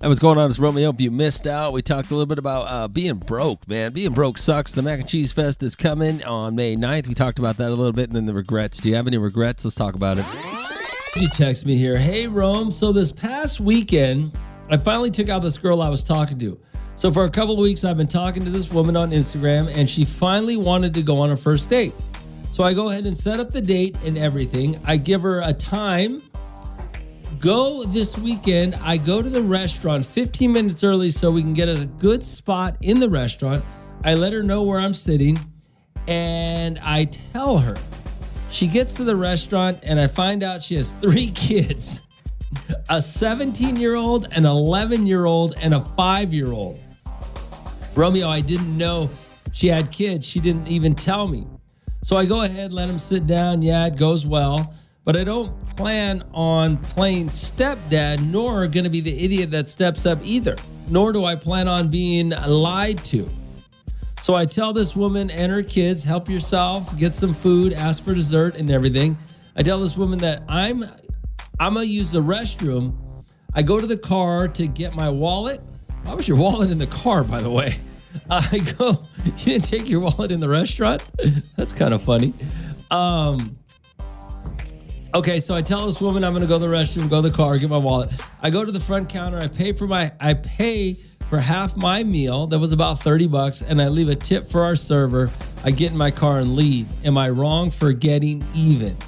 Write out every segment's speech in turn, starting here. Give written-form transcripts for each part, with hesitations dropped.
Hey, what's going on? It's Romeo. If you missed out, we talked a little bit about being broke, man. Being broke sucks. The Mac and Cheese Fest is coming on May 9th. We talked about that a little bit, and then the regrets. Do you have any regrets? Let's talk about it. You text me here. Hey, Rome. So this past weekend, I finally took out this girl I was talking to. So for a couple of weeks, I've been talking to this woman on Instagram, and she finally wanted to go on a first date. So I go ahead and set up the date and everything. I give her a time. Go this weekend. I go to the restaurant 15 minutes early so we can get a good spot in the restaurant. I let her know where I'm sitting, and I tell her. She gets to the restaurant, and I find out she has 3 kids, a 17-year-old, an 11-year-old, and a 5-year-old. Romeo, I didn't know she had kids. She didn't even tell me. So I go ahead, let them sit down. Yeah, it goes well. But I don't plan on playing stepdad, nor going to be the idiot that steps up either. Nor do I plan on being lied to. So I tell this woman and her kids, help yourself, get some food, ask for dessert and everything. I tell this woman that I'm going to use the restroom. I go to the car to get my wallet. Why was your wallet in the car, by the way? I go, you didn't take your wallet in the restaurant? That's kind of funny. Okay, so I tell this woman I'm going to go to the restroom, go to the car, get my wallet. I go to the front counter. I pay for half my meal. That was about $30, and I leave a tip for our server. I get in my car and leave. Am I wrong for getting even?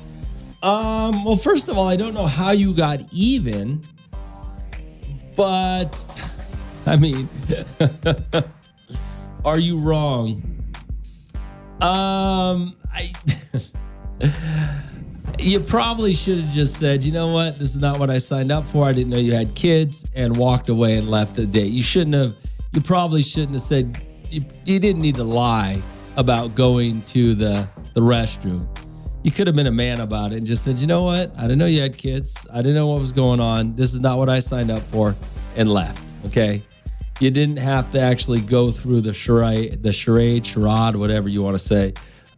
Well, first of all, I don't know how you got even, but I mean, are you wrong? You probably should have just said, you know what? This is not what I signed up for. I didn't know you had kids, and walked away and left the date. You probably shouldn't have said, you didn't need to lie about going to the restroom. You could have been a man about it and just said, you know what? I didn't know you had kids. I didn't know what was going on. This is not what I signed up for, and left. Okay. You didn't have to actually go through the charade, whatever you want to say,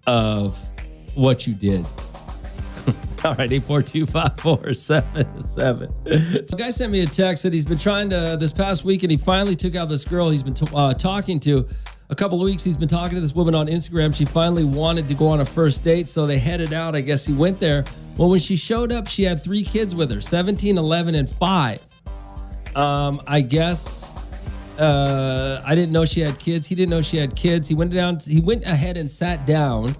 of what you did. All right, 842-547-7. So a guy sent me a text that he's been trying to, this past week, and he finally took out this girl he's been talking to. A couple of weeks, he's been talking to this woman on Instagram. She finally wanted to go on a first date, so they headed out. I guess he went there. Well, when she showed up, she had 3 kids with her, 17, 11, and 5. I guess I didn't know she had kids. He didn't know she had kids. He went ahead and sat down.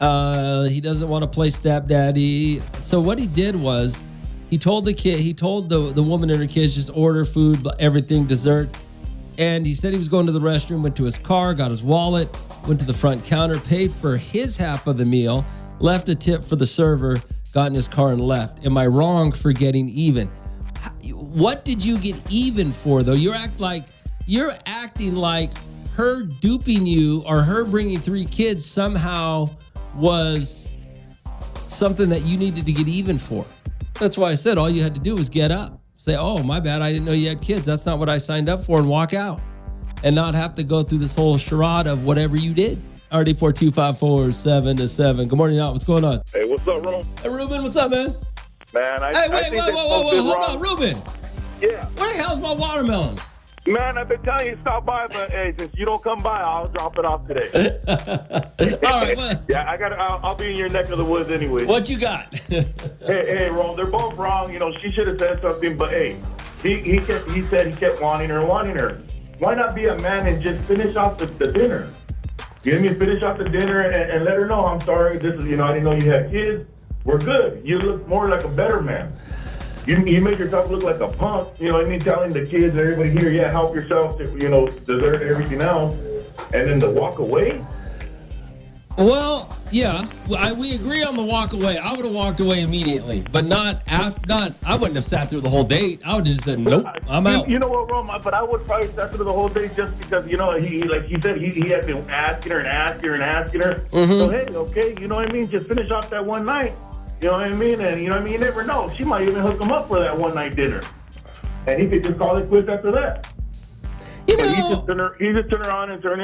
He doesn't want to play stepdaddy. So what he did was he told the woman and her kids, just order food, everything, dessert. And he said he was going to the restroom, went to his car, got his wallet, went to the front counter, paid for his half of the meal, left a tip for the server, got in his car and left. Am I wrong for getting even? What did you get even for, though? You're acting like her duping you or her bringing 3 kids somehow was something that you needed to get even for. That's why I said all you had to do was get up. Say, oh, my bad, I didn't know you had kids. That's not what I signed up for, and walk out. And not have to go through this whole charade of whatever you did. RD 42547-7. Good morning, y'all. What's going on? Hey, what's up, Ron? Hey, Ruben, what's up, man? Man, whoa. Hold on, Ruben. Yeah. Where the hell's my watermelons? Man, I've been telling you to stop by, but hey, since you don't come by, I'll drop it off today. All right, well. Yeah, I'll be in your neck of the woods anyway. What you got? hey, Ron, they're both wrong. You know, she should have said something, but hey, he said he kept wanting her. Why not be a man and just finish off the dinner? You know what I mean? Finish off the dinner and let her know, I'm sorry, this is, I didn't know you had kids. We're good. You look more like a better man. You make yourself look like a punk, you know what I mean? Telling the kids and everybody here, yeah, help yourself, dessert, everything else, and then to walk away? Well, yeah, we agree on the walk away. I would have walked away immediately, but I wouldn't have sat through the whole date. I would have just said, nope, I'm out. You know what, Roma? But I would probably sat through the whole date just because, he said, he had been asking her. Mm-hmm. So, hey, okay, you know what I mean? Just finish off that one night. You know what I mean? And you know what I mean? You never know. She might even hook him up for that one night dinner. And he could just call it quits after that. He just turned around and got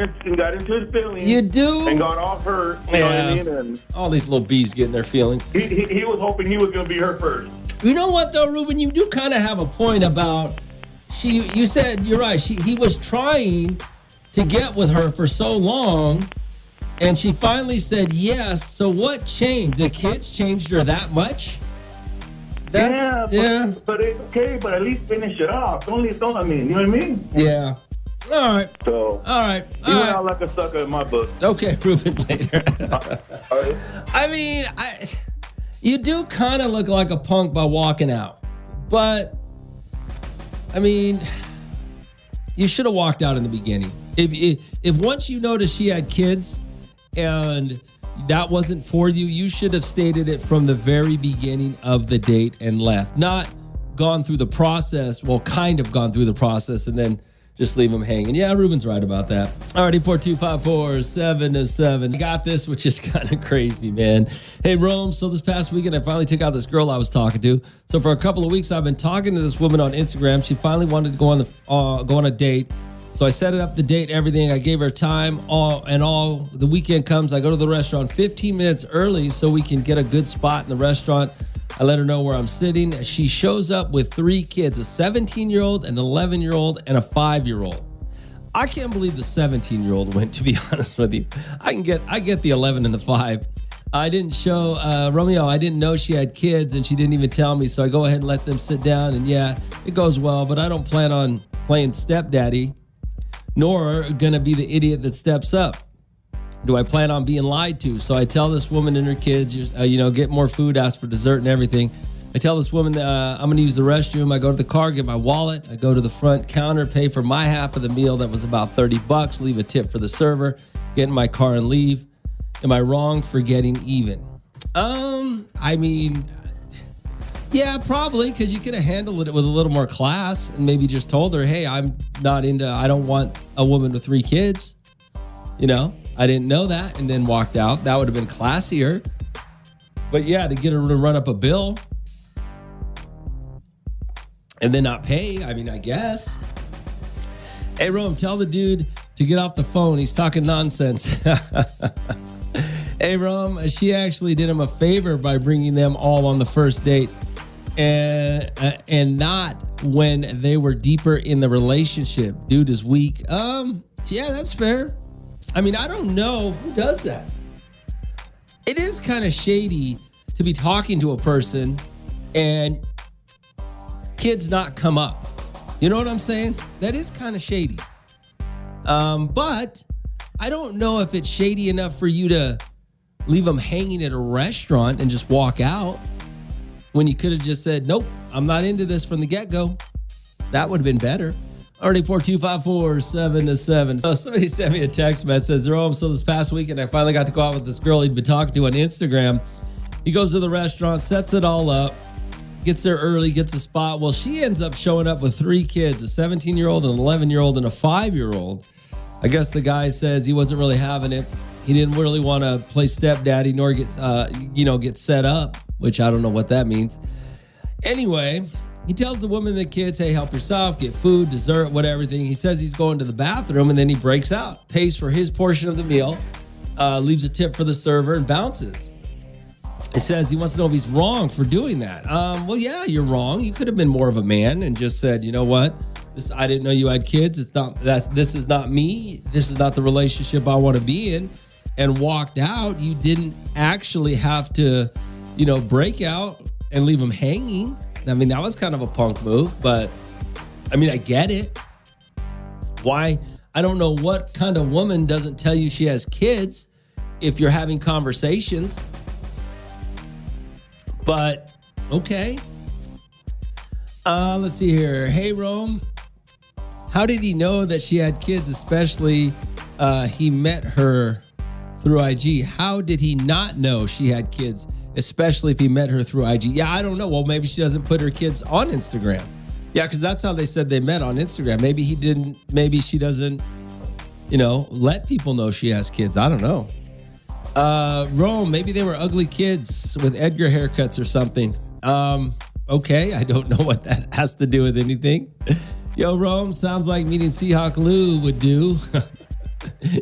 into his feelings. You do? And got off her. You know what I mean? And all these little bees getting their feelings. He was hoping he was going to be her first. You know what, though, Ruben? You do kind of have a point about you said, you're right. He was trying to get with her for so long, and she finally said yes. So what changed? The kids changed her that much? Yeah. But it's okay. But at least finish it off. Don't, I mean, you know what I mean? Yeah. All right. So. All right. You went out like a sucker in my book. Okay, prove it later. All right. I mean, you do kind of look like a punk by walking out. But, I mean, you should have walked out in the beginning. If once you noticed she had kids and that wasn't for you, you should have stated it from the very beginning of the date and left. Not gone through the process, well, kind of gone through the process and then just leave them hanging. Yeah, Ruben's right about that. Alrighty, 42547-7. I got this, which is kind of crazy, man. Hey, Rome, so this past weekend, I finally took out this girl I was talking to. So for a couple of weeks, I've been talking to this woman on Instagram. She finally wanted to go on a date. So I set it up, the date, everything. I gave her time, the weekend comes. I go to the restaurant 15 minutes early so we can get a good spot in the restaurant. I let her know where I'm sitting. She shows up with 3 kids, a 17-year-old, an 11-year-old, and a 5-year-old. I can't believe the 17-year-old went, to be honest with you. I get the 11 and the 5. I didn't show Romeo. I didn't know she had kids, and she didn't even tell me. So I go ahead and let them sit down, and yeah, it goes well. But I don't plan on playing stepdaddy, nor gonna be the idiot that steps up. Do I plan on being lied to? So I tell this woman and her kids, get more food, ask for dessert and everything. I tell this woman I'm going to use the restroom. I go to the car, get my wallet. I go to the front counter, pay for my half of the meal. That was about $30. Leave a tip for the server, get in my car and leave. Am I wrong for getting even? I mean, yeah, probably, because you could have handled it with a little more class and maybe just told her, hey, I don't want a woman with 3 kids. I didn't know that, and then walked out. That would have been classier. But yeah, to get her to run up a bill and then not pay, I mean, I guess. Hey, Rome, tell the dude to get off the phone. He's talking nonsense. Hey, Rome, she actually did him a favor by bringing them all on the first date and not when they were deeper in the relationship. Dude is weak. Yeah, that's fair. I mean, I don't know who does that. It is kind of shady to be talking to a person and kids not come up. You know what I'm saying? That is kind of shady. But I don't know if it's shady enough for you to leave them hanging at a restaurant and just walk out when you could have just said, nope, I'm not into this from the get-go. That would have been better. Already 42547-7. So somebody sent me a text message, says, Rome, so this past weekend I finally got to go out with this girl he'd been talking to on Instagram. He goes to the restaurant, sets it all up, gets there early, gets a spot. Well, she ends up showing up with 3 kids, a 17-year-old, an 11-year-old, and a 5-year-old. I guess the guy says he wasn't really having it. He didn't really want to play stepdaddy nor get set up, which I don't know what that means. Anyway, he tells the woman and the kids, hey, help yourself, get food, dessert, whatever. He says he's going to the bathroom, and then he breaks out, pays for his portion of the meal, leaves a tip for the server, and bounces. He says he wants to know if he's wrong for doing that. Well, yeah, you're wrong. You could have been more of a man and just said, you know what? I didn't know you had kids. This is not me. This is not the relationship I want to be in. And walked out. You didn't actually have to, break out and leave them hanging. I mean, that was kind of a punk move, but I mean, I get it. Why? I don't know what kind of woman doesn't tell you she has kids if you're having conversations. But, okay. Let's see here. Hey, Rome. How did he know that she had kids, especially he met her through IG? How did he not know she had kids, especially if he met her through IG? Yeah, I don't know. Well, maybe she doesn't put her kids on Instagram. Yeah, because that's how they said they met, on Instagram. Maybe he didn't. Maybe she doesn't, let people know she has kids. I don't know. Rome, maybe they were ugly kids with Edgar haircuts or something. Okay, I don't know what that has to do with anything. Yo, Rome, sounds like meeting Seahawk Lou would do.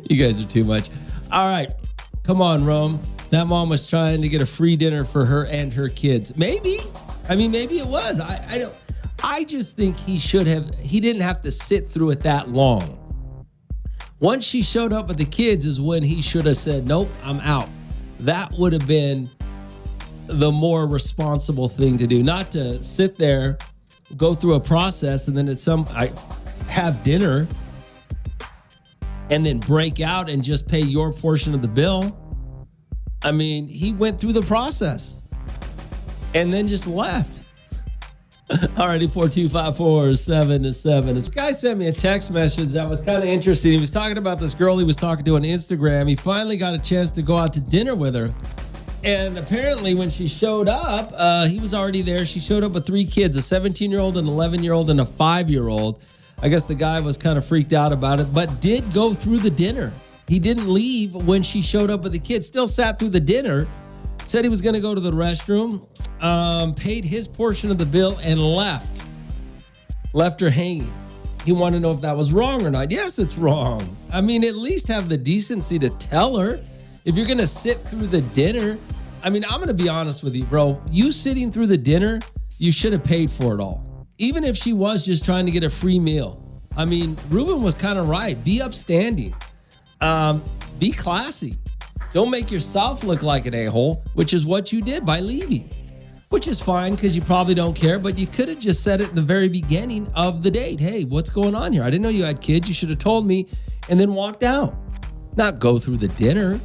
You guys are too much. All right, come on, Rome. That mom was trying to get a free dinner for her and her kids. Maybe. I mean, maybe it was. I I just think he didn't have to sit through it that long. Once she showed up with the kids is when he should have said, nope, I'm out. That would have been the more responsible thing to do. Not to sit there, go through a process, and then have dinner and then break out and just pay your portion of the bill. I mean, he went through the process and then just left. Alrighty, 42547-7. This guy sent me a text message that was kind of interesting. He was talking about this girl he was talking to on Instagram. He finally got a chance to go out to dinner with her. And apparently when she showed up, he was already there. She showed up with 3 kids, a 17-year-old, an 11-year-old, and a 5-year-old. I guess the guy was kind of freaked out about it, but did go through the dinner. He didn't leave when she showed up with the kids, still sat through the dinner. Said he was going to go to the restroom, paid his portion of the bill, and left. Left her hanging. He wanted to know if that was wrong or not. Yes, it's wrong. I mean, at least have the decency to tell her. If you're going to sit through the dinner, I mean, I'm going to be honest with you, bro. You sitting through the dinner, you should have paid for it all. Even if she was just trying to get a free meal. I mean, Ruben was kind of right. Be upstanding. Be classy. Don't make yourself look like an a-hole, which is what you did by leaving, which is fine because you probably don't care, but you could have just said it in the very beginning of the date. Hey, what's going on here? I didn't know you had kids. You should have told me and then walked out, not go through the dinner.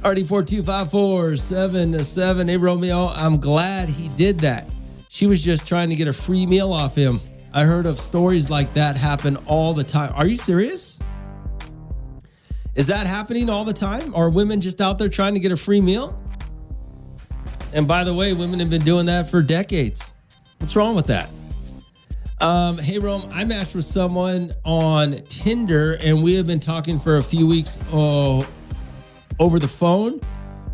Already 42547-7. Hey, Romeo, I'm glad he did that. She was just trying to get a free meal off him. I heard of stories like that happen all the time. Are you serious? Is that happening all the time? Are women just out there trying to get a free meal? And by the way, women have been doing that for decades. What's wrong with that? Hey, Rome, I matched with someone on Tinder, and we have been talking for a few weeks over the phone.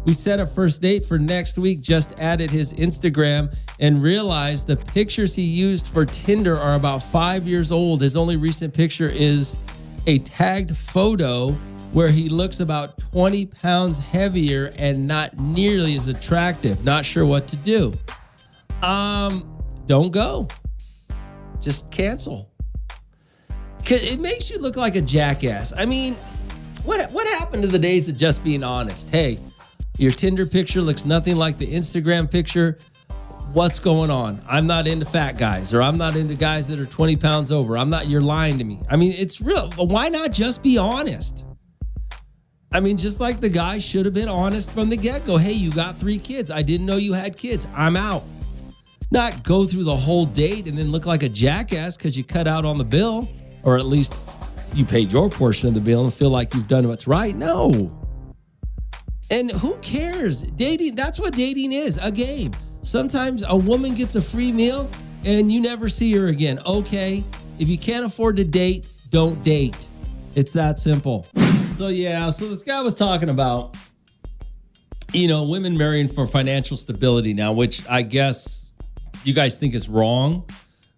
We set a first date for next week, just added his Instagram, and realized the pictures he used for Tinder are about 5 years old. His only recent picture is a tagged photo where he looks about 20 pounds heavier and not nearly as attractive. Not sure what to do. Don't go. Just cancel. Because it makes you look like a jackass. I mean, what happened to the days of just being honest? Hey, your Tinder picture looks nothing like the Instagram picture. What's going on? I'm not into fat guys, or I'm not into guys that are 20 pounds over. You're lying to me. I mean, it's real. Why not just be honest? I mean, just like the guy should have been honest from the get-go. Hey, you got 3 kids. I didn't know you had kids. I'm out. Not go through the whole date and then look like a jackass because you cut out on the bill, or at least you paid your portion of the bill and feel like you've done what's right. No. And who cares? Dating, that's what dating is, a game. Sometimes a woman gets a free meal and you never see her again. Okay, if you can't afford to date, don't date. It's that simple. So this guy was talking about, women marrying for financial stability now, which I guess you guys think is wrong.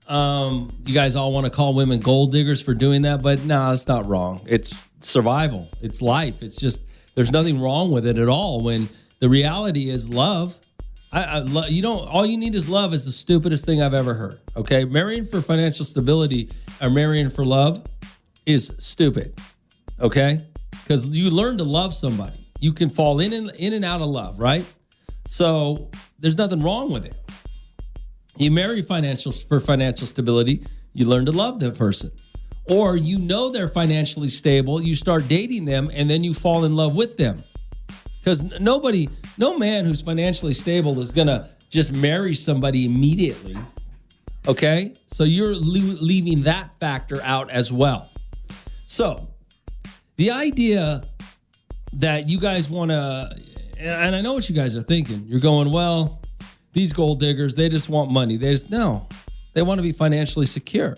You guys all want to call women gold diggers for doing that, but no, it's not wrong. It's survival. It's life. It's just, there's nothing wrong with it at all. When the reality is love, all you need is love is the stupidest thing I've ever heard. Okay. Marrying for financial stability or marrying for love is stupid. Okay. Because you learn to love somebody. You can fall in and out of love, right? So there's nothing wrong with it. You marry for financial stability, you learn to love that person. Or they're financially stable, you start dating them, and then you fall in love with them. Because no man who's financially stable is going to just marry somebody immediately. Okay? So you're leaving that factor out as well. So the idea that you guys want to, and I know what you guys are thinking. You're going, well, these gold diggers, they just want money. They want to be financially secure.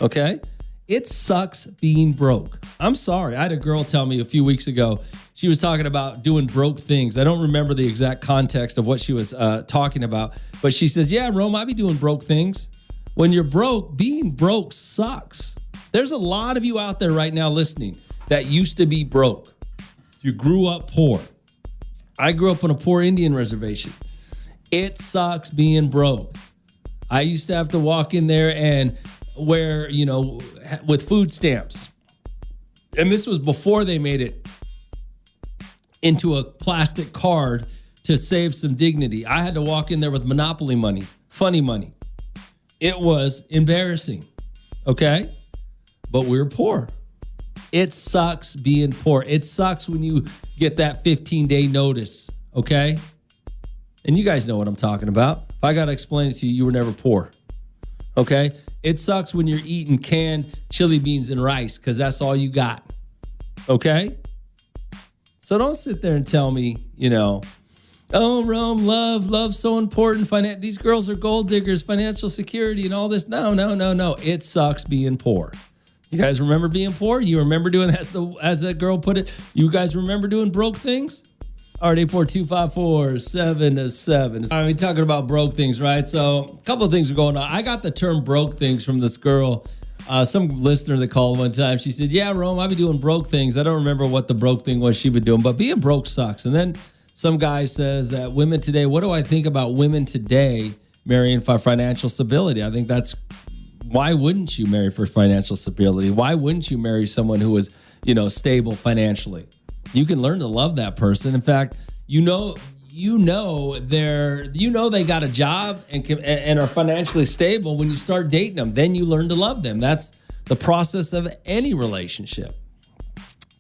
Okay? It sucks being broke. I'm sorry. I had a girl tell me a few weeks ago, she was talking about doing broke things. I don't remember the exact context of what she was talking about, but she says, yeah, Rome, I be doing broke things. When you're broke, being broke sucks. There's a lot of you out there right now listening that used to be broke. You grew up poor. I grew up on a poor Indian reservation. It sucks being broke. I used to have to walk in there and where, with food stamps. And this was before they made it into a plastic card to save some dignity. I had to walk in there with Monopoly money, funny money. It was embarrassing, okay? But we were poor. It sucks being poor. It sucks when you get that 15-day notice, okay? And you guys know what I'm talking about. If I got to explain it to you, you were never poor, okay? It sucks when you're eating canned chili beans and rice because that's all you got, okay? So don't sit there and tell me, oh, Rome, love's so important. These girls are gold diggers, financial security and all this. No. It sucks being poor. You guys remember being poor? You remember doing, as that girl put it, you guys remember doing broke things? RD424-7-7. I'm talking about broke things, right? So a couple of things are going on. I got the term broke things from this girl, some listener that called one time. She said, yeah, Rome, I be doing broke things. I don't remember what the broke thing was she was doing, but being broke sucks. And then some guy says that women today, what do I think about women today marrying for financial stability? I think that's, why wouldn't you marry for financial stability? Why wouldn't you marry someone who is, stable financially? You can learn to love that person. In fact, they got a job and are financially stable when you start dating them. Then you learn to love them. That's the process of any relationship.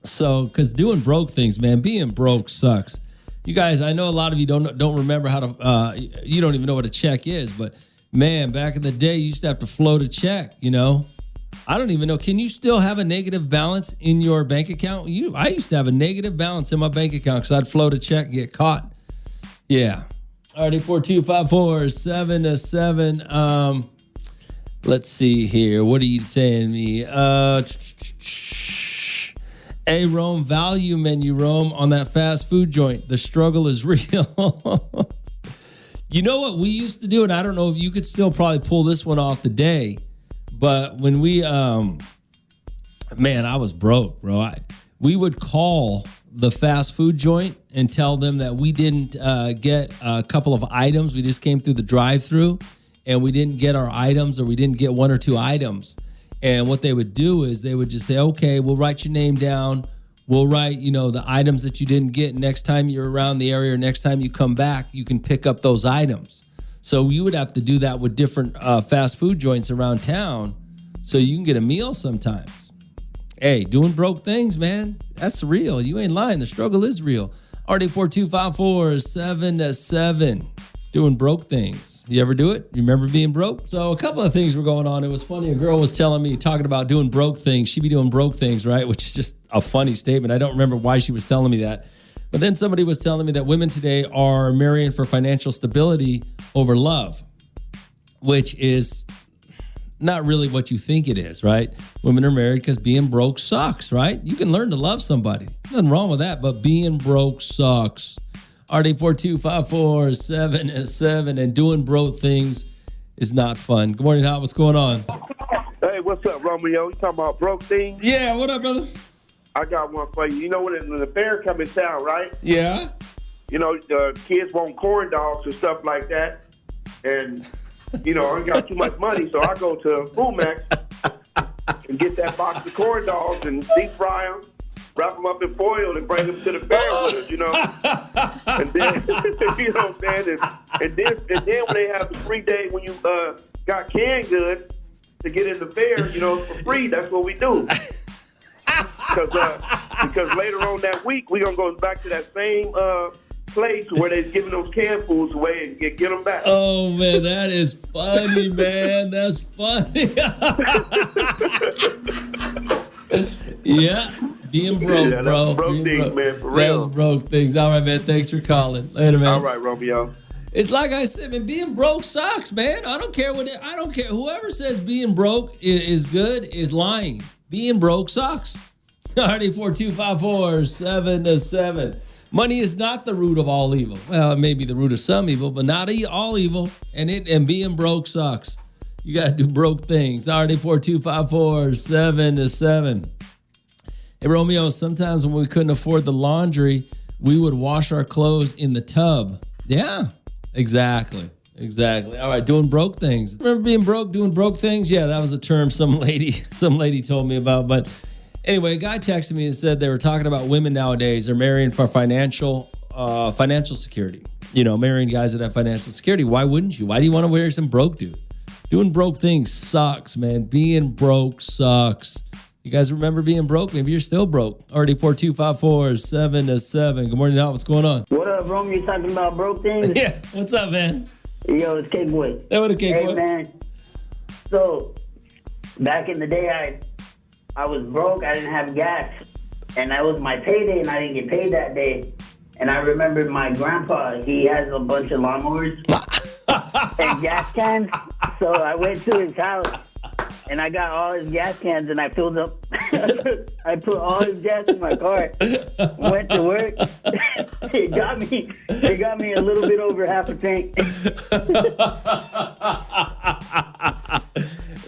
So, because doing broke things, man, being broke sucks. You guys, I know a lot of you don't remember how to, you don't even know what a check is, but man, back in the day, you used to have to float a check, I don't even know. Can you still have a negative balance in your bank account? I used to have a negative balance in my bank account because I'd float a check and get caught. Yeah. Alrighty, 42547-7. Let's see here. What are you saying to me? Hey, Rome, value menu, Rome, on that fast food joint. The struggle is real. You know what we used to do, and I don't know if you could still probably pull this one off today, but when we, I was broke, bro. We would call the fast food joint and tell them that we didn't get a couple of items. We just came through the drive-thru, and we didn't get our items, or we didn't get one or two items. And what they would do is they would just say, okay, we'll write your name down. We'll write, the items that you didn't get. Next time you're around the area or next time you come back, you can pick up those items. So you would have to do that with different fast food joints around town so you can get a meal sometimes. Hey, doing broke things, man, that's real. You ain't lying. The struggle is real. RD42547-7. Doing broke things. You ever do it? You remember being broke? So a couple of things were going on. It was funny. A girl was telling me, talking about doing broke things. She be doing broke things, right? Which is just a funny statement. I don't remember why she was telling me that. But then somebody was telling me that women today are marrying for financial stability over love, which is not really what you think it is, right? Women are married because being broke sucks, right? You can learn to love somebody. Nothing wrong with that, but being broke sucks. RD42547-7, and doing broke things is not fun. Good morning, Hot. What's going on? Hey, what's up, Romeo? You talking about broke things? Yeah, what up, brother? I got one for you. You know when the fair come in town, right? Yeah. The kids want corn dogs and stuff like that. And, I ain't got too much money, so I go to Fumax and get that box of corn dogs and deep fry them, wrap them up in foil and bring them to the fair with us, And then, you know what I'm saying? And then when they have the free day, when you got canned goods to get in the fair, for free, that's what we do. Because later on that week, we're going to go back to that same place where they're giving those canned foods away and get them back. Oh, man, that is funny, man. That's funny. Yeah, being broke, yeah, bro. Broke things, man, for real. That's broke things. All right, man. Thanks for calling. Later, man. All right, Romeo. It's like I said, man, being broke sucks, man. I don't care. Whoever says being broke is good is lying. Being broke sucks. RD42547-7. Money is not the root of all evil. Well, it may be the root of some evil, but not all evil. And being broke sucks. You got to do broke things. RD42547-7. Hey, Romeo, sometimes when we couldn't afford the laundry, we would wash our clothes in the tub. Yeah, exactly. Exactly. All right, doing broke things. Remember being broke, doing broke things? Yeah, that was a term some lady told me about. But anyway, a guy texted me and said they were talking about women nowadays. They're marrying for financial security. You know, marrying guys that have financial security. Why wouldn't you? Why do you want to marry some broke dude? Doing broke things sucks, man. Being broke sucks. You guys remember being broke? Maybe you're still broke. Already 42547-7. Good morning, Al. What's going on? What up, Romeo? You talking about broke things? Yeah. What's up, man? Yo, it's Cake Boy. Hey, what a Cake Boy. Hey, man. So, back in the day, I was broke. I didn't have gas. And that was my payday, and I didn't get paid that day. And I remember my grandpa, he has a bunch of lawnmowers and gas cans. So I went to his house, and I got all his gas cans, and I filled up. I put all his gas in my car. Went to work. It got me a little bit over half a tank.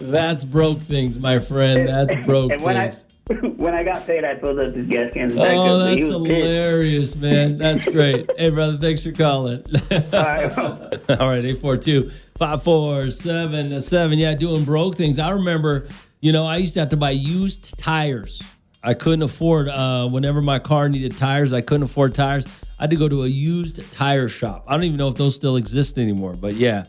That's broke things, my friend. That's broke and things. When I got paid, I filled up his gas cans back Oh, up. that's hilarious, man. That's great. Hey, brother, thanks for calling. All right. All right, 842-547-7. Yeah, doing broke things. I remember, I used to have to buy used tires. I couldn't afford, whenever my car needed tires, I couldn't afford tires. I had to go to a used tire shop. I don't even know if those still exist anymore, but yeah,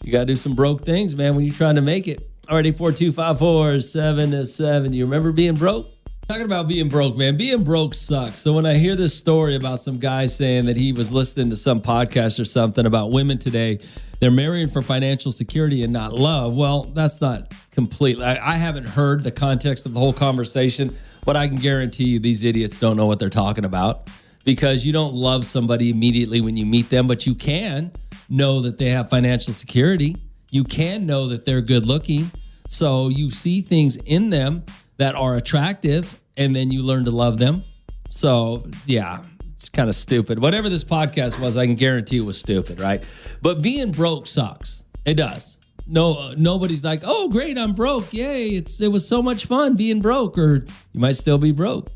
you got to do some broke things, man, when you're trying to make it. All right, 842-547-7. Do you remember being broke? Talking about being broke, man. Being broke sucks. So when I hear this story about some guy saying that he was listening to some podcast or something about women today, they're marrying for financial security and not love. Well, that's not completely. I haven't heard the context of the whole conversation, but I can guarantee you these idiots don't know what they're talking about, because you don't love somebody immediately when you meet them, but you can know that they have financial security. You can know that they're good looking. So you see things in them that are attractive, and then you learn to love them. So yeah, it's kind of stupid. Whatever this podcast was, I can guarantee it was stupid, right? But being broke sucks. It does. No, nobody's like, oh, great, I'm broke. Yay, it was so much fun being broke. Or you might still be broke.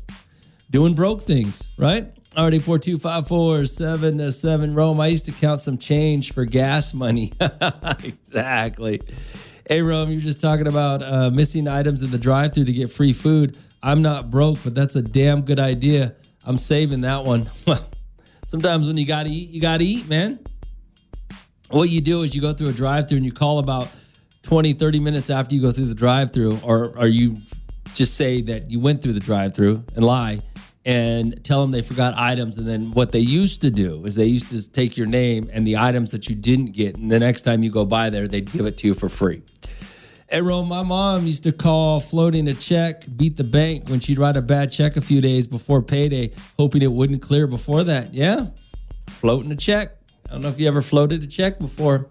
Doing broke things, right? Already 42547-7. Rome, I used to count some change for gas money. Exactly. Hey, Rome, you're just talking about missing items in the drive-thru to get free food. I'm not broke, but that's a damn good idea. I'm saving that one. Sometimes when you got to eat, man. What you do is you go through a drive-thru and you call about 20, 30 minutes after you go through the drive-thru, or you just say that you went through the drive-thru and lie, and tell them they forgot items. And then what they used to do is they used to take your name and the items that you didn't get, and the next time you go by there, they'd give it to you for free. Hey, Ron, my mom used to call floating a check, beat the bank when she'd write a bad check a few days before payday, hoping it wouldn't clear before that. Yeah, floating a check. I don't know if you ever floated a check before.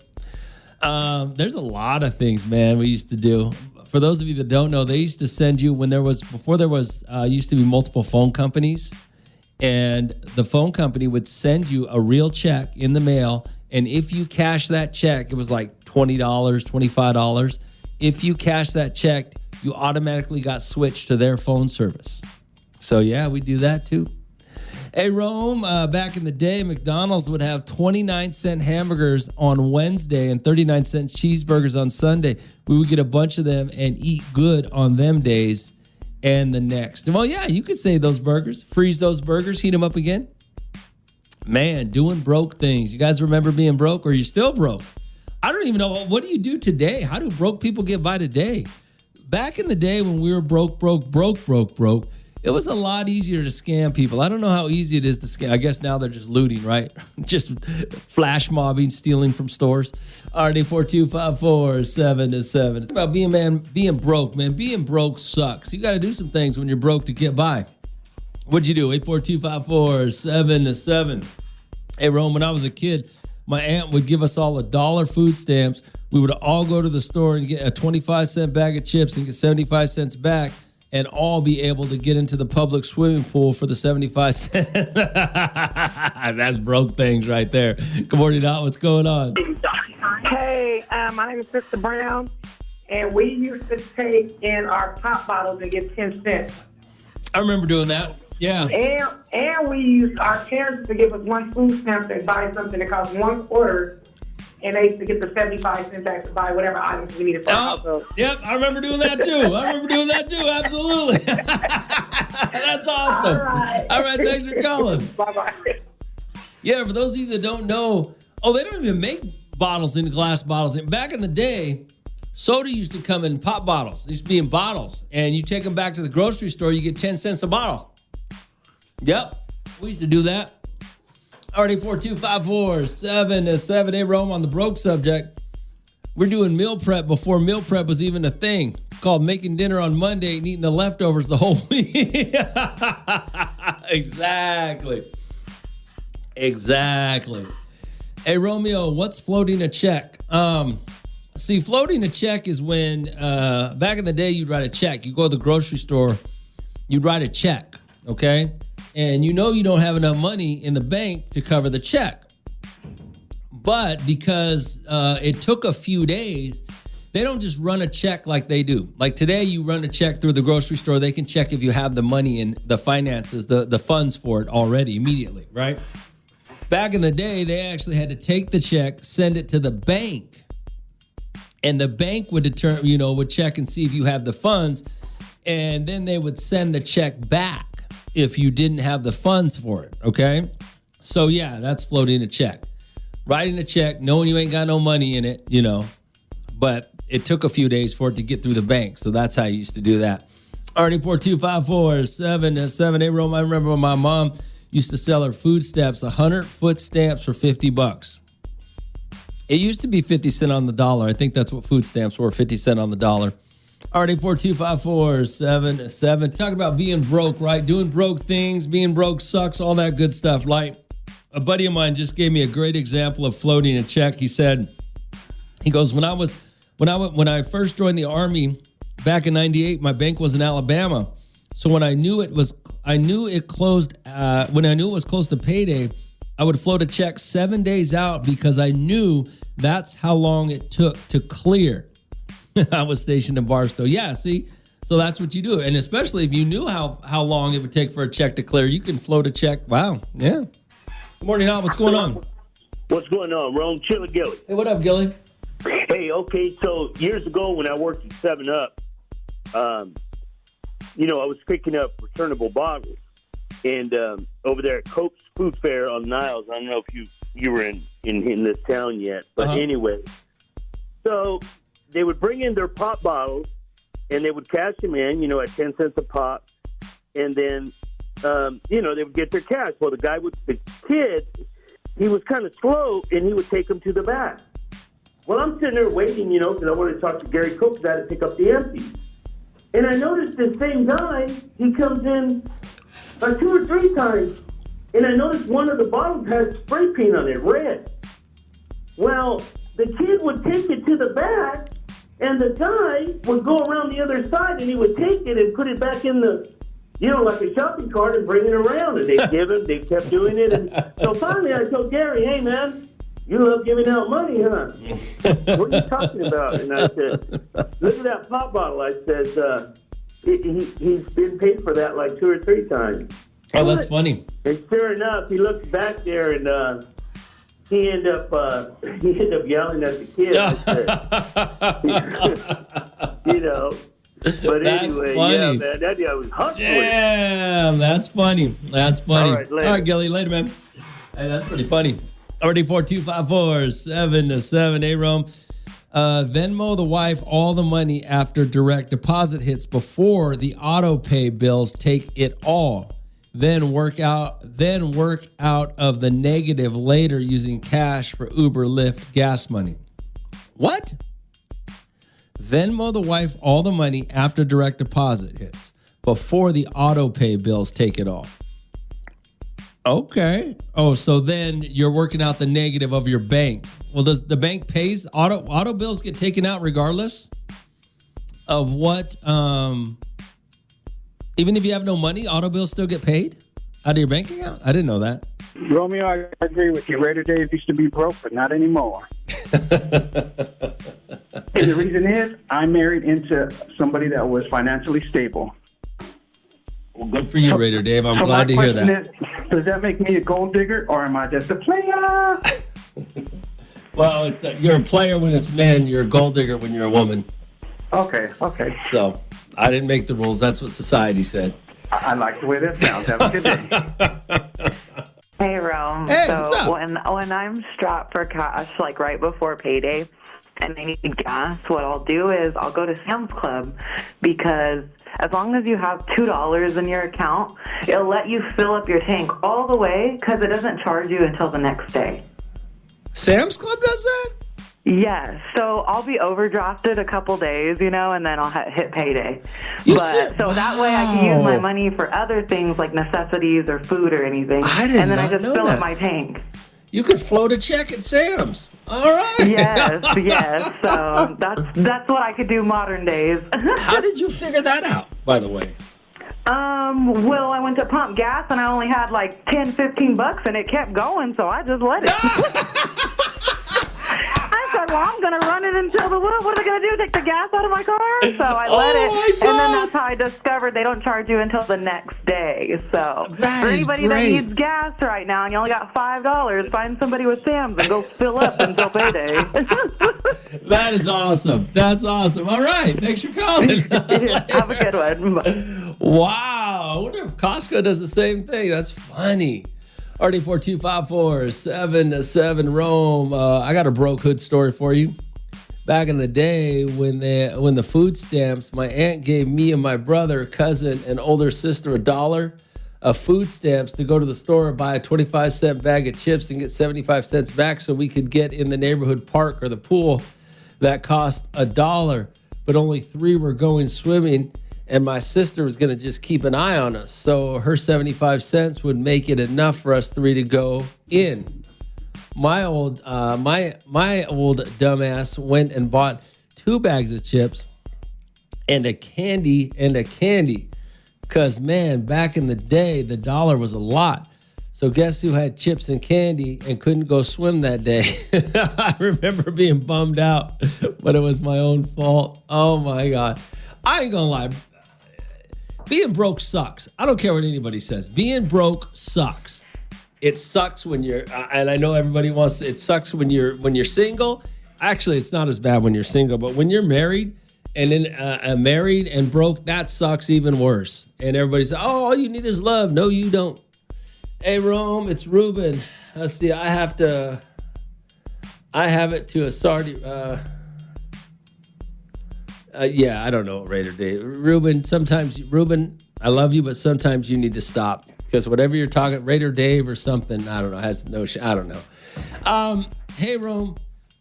There's a lot of things, man, we used to do. For those of you that don't know, they used to send you before there was used to be multiple phone companies, and the phone company would send you a real check in the mail. And if you cash that check, it was like $20, $25. If you cash that check, you automatically got switched to their phone service. So yeah, we do that too. Hey, Rome, back in the day, McDonald's would have 29-cent hamburgers on Wednesday and 39-cent cheeseburgers on Sunday. We would get a bunch of them and eat good on them days and the next. Well, yeah, you could save those burgers, freeze those burgers, heat them up again. Man, doing broke things. You guys remember being broke, or are you still broke? I don't even know. What do you do today? How do broke people get by today? Back in the day when we were broke, it was a lot easier to scam people. I don't know how easy it is to scam. I guess now they're just looting, right? Just flash mobbing, stealing from stores. RD42547-7. It's about being broke, man. Being broke sucks. You got to do some things when you're broke to get by. What'd you do? 842-547-7. Hey, Rome, when I was a kid, my aunt would give us all $1 food stamps. We would all go to the store and get a 25-cent bag of chips and get 75 cents back, and all be able to get into the public swimming pool for the 75 cents. That's broke things right there. Good morning, Dot. What's going on? Hey, my name is Sister Brown, and we used to take in our pop bottles and get 10 cents. I remember doing that. Yeah. And we used our parents to give us one food stamp and buy something that cost $1.25, and they used to get the 75 cents back to buy whatever items we needed for our household. Yep, I remember doing that too. Absolutely. That's awesome. All right, thanks for calling. Bye-bye. Yeah, for those of you that don't know, they don't even make bottles in glass bottles. Back in the day, soda used to come in pop bottles. It used to be in bottles. And you take them back to the grocery store, you get 10 cents a bottle. Yep, we used to do that. Already 42547 Hey, Rome, on the broke subject. We're doing meal prep before meal prep was even a thing. It's called making dinner on Monday and eating the leftovers the whole week. Exactly. Hey, Romeo, what's floating a check? See, floating a check is when, back in the day, you'd write a check. You go to the grocery store, you'd write a check, okay? And you know you don't have enough money in the bank to cover the check. But because it took a few days, they don't just run a check like they do. Like today, you run a check through the grocery store, they can check if you have the money and the finances, the funds for it already immediately, right? Back in the day, they actually had to take the check, send it to the bank, and the bank would would check and see if you have the funds, and then they would send the check back if you didn't have the funds for it, okay? So yeah, that's floating a check. Writing a check, knowing you ain't got no money in it, but it took a few days for it to get through the bank, so that's how you used to do that. Already 42547 Hey, Rome, I remember when my mom used to sell her food stamps, 100 foot stamps for $50. It used to be 50 cents on the dollar. I think that's what food stamps were, 50 cents on the dollar. Already 42547 Talk about being broke, right? Doing broke things, being broke sucks, all that good stuff. Like a buddy of mine just gave me a great example of floating a check. He goes, when I first joined the Army back in 98, my bank was in Alabama. So when I knew it was close to payday, I would float a check 7 days out because I knew that's how long it took to clear. I was stationed in Barstow. Yeah, see? So that's what you do. And especially if you knew how long it would take for a check to clear, you can float a check. Wow. Yeah. Good morning, Al. What's going on? What's going on, Rome? Chilla Gilly. Hey, what up, Gilly? Hey, okay, so years ago when I worked at 7-Up, I was picking up returnable bottles. And over there at Coke's Food Fair on Niles, I don't know if you were in this town yet, but anyway. So they would bring in their pop bottles, and they would cash them in, at 10 cents a pop. And then, they would get their cash. Well, the kid, he was kind of slow, and he would take them to the back. Well, I'm sitting there waiting, because I wanted to talk to Gary Cook, because I had to pick up the empties. And I noticed the same guy, he comes in 2 or 3 times, and I noticed one of the bottles has spray paint on it, red. Well, the kid would take it to the back, and the guy would go around the other side, and he would take it and put it back in the, like a shopping cart and bring it around. And they kept doing it. And so finally I told Gary, hey, man, you love giving out money, huh? What are you talking about? And I said, look at that pop bottle. I said, he's been paid for that like 2 or 3 times. Oh, that's funny. And sure enough, he looked back there and he ended up yelling at the kid. But that's anyway, funny. yeah, man, that guy was hustling. Damn, that's funny. All right, Gilly, later, man. Hey, that's pretty funny. Already 42547 Hey, Rome. Venmo the wife all the money after direct deposit hits before the auto pay bills take it all. Then work out of the negative later using cash for Uber, Lyft, gas money. What? Venmo the wife all the money after direct deposit hits before the auto pay bills take it all. Okay. Oh, so then you're working out the negative of your bank. Well, does the bank pays auto bills get taken out regardless of what? Even if you have no money, auto bills still get paid out of your bank account? I didn't know that. Romeo, I agree with you. Raider Dave used to be broke, but not anymore. And the reason is I married into somebody that was financially stable. Well, good for you, Raider Dave. I'm glad to hear that. Does that make me a gold digger or am I just a player? Well, it's you're a player when it's men. You're a gold digger when you're a woman. Okay. So I didn't make the rules. That's what society said. I like the way that sounds. Have a good day. Hey, Rome. Hey, so what's up? when I'm strapped for cash, like right before payday, and I need gas, what I'll do is I'll go to Sam's Club, because as long as you have $2 in your account, it'll let you fill up your tank all the way, because it doesn't charge you until the next day. Sam's Club does that? Yes, so I'll be overdrafted a couple days, and then I'll hit payday. You But said- so that way I can use my wow. money for other things like necessities or food or anything. I did and then I not just know fill that. up my tank. You could float a check at Sam's. All right. Yes. So that's what I could do modern days. How did you figure that out, by the way? Well, I went to pump gas and I only had like $10-15 and it kept going, so I just let it. I said, well, I'm going to run it until what are they going to do? Take the gas out of my car? So I let it. my And then God. that's how I discovered they don't charge you until the next day. So That for is anybody great. that needs gas right now and you only got $5, find somebody with Sam's and go fill up until payday. That is awesome. That's awesome. All right. Thanks for calling. Have a good one. Bye. Wow. I wonder if Costco does the same thing. That's funny. RD42547 Rome. I got a broke hood story for you. Back in the day when the food stamps, my aunt gave me and my brother, cousin, and older sister $1 of food stamps to go to the store and buy a 25-cent bag of chips and get 75 cents back so we could get in the neighborhood park or the pool that cost $1. But only 3 were going swimming, and my sister was going to just keep an eye on us. So her 75 cents would make it enough for us 3 to go in. My old dumbass went and bought 2 bags of chips and a candy. Because, man, back in the day, the $1 was a lot. So guess who had chips and candy and couldn't go swim that day? I remember being bummed out, but it was my own fault. Oh, my God. I ain't gonna lie. Being broke sucks. I don't care what anybody says. Being broke sucks. It sucks when you're, and I know everybody wants. It sucks when you're single. Actually, it's not as bad when you're single, but when you're married and then married and broke, that sucks even worse. And everybody says, "Oh, all you need is love." No, you don't. Hey, Rome, it's Ruben. Let's see. I have it to a Sardi. Yeah, I don't know, Raider Dave. Ruben, I love you, but sometimes you need to stop. Because whatever you're talking, Raider Dave or something, I don't know, I don't know. Hey, Rome,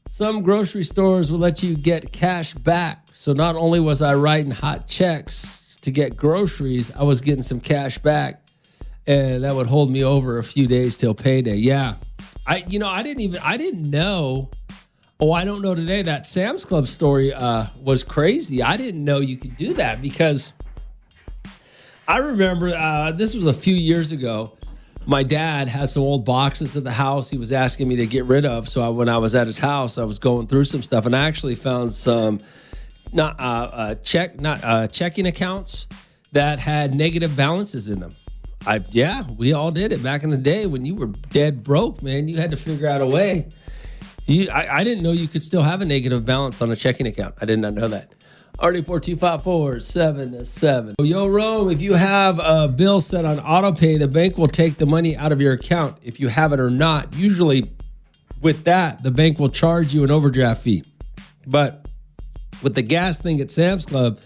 some grocery stores will let you get cash back. So not only was I writing hot checks to get groceries, I was getting some cash back. And that would hold me over a few days till payday. Yeah. I didn't know. Oh, I don't know today. That Sam's Club story was crazy. I didn't know you could do that because I remember this was a few years ago. My dad had some old boxes at the house he was asking me to get rid of. So when I was at his house, I was going through some stuff and I actually found some checking accounts that had negative balances in them. We all did it back in the day when you were dead broke, man. You had to figure out a way. I didn't know you could still have a negative balance on a checking account. I did not know that. RD42547. Yo, Rome, if you have a bill set on auto pay, the bank will take the money out of your account if you have it or not. Usually with that, the bank will charge you an overdraft fee. But with the gas thing at Sam's Club,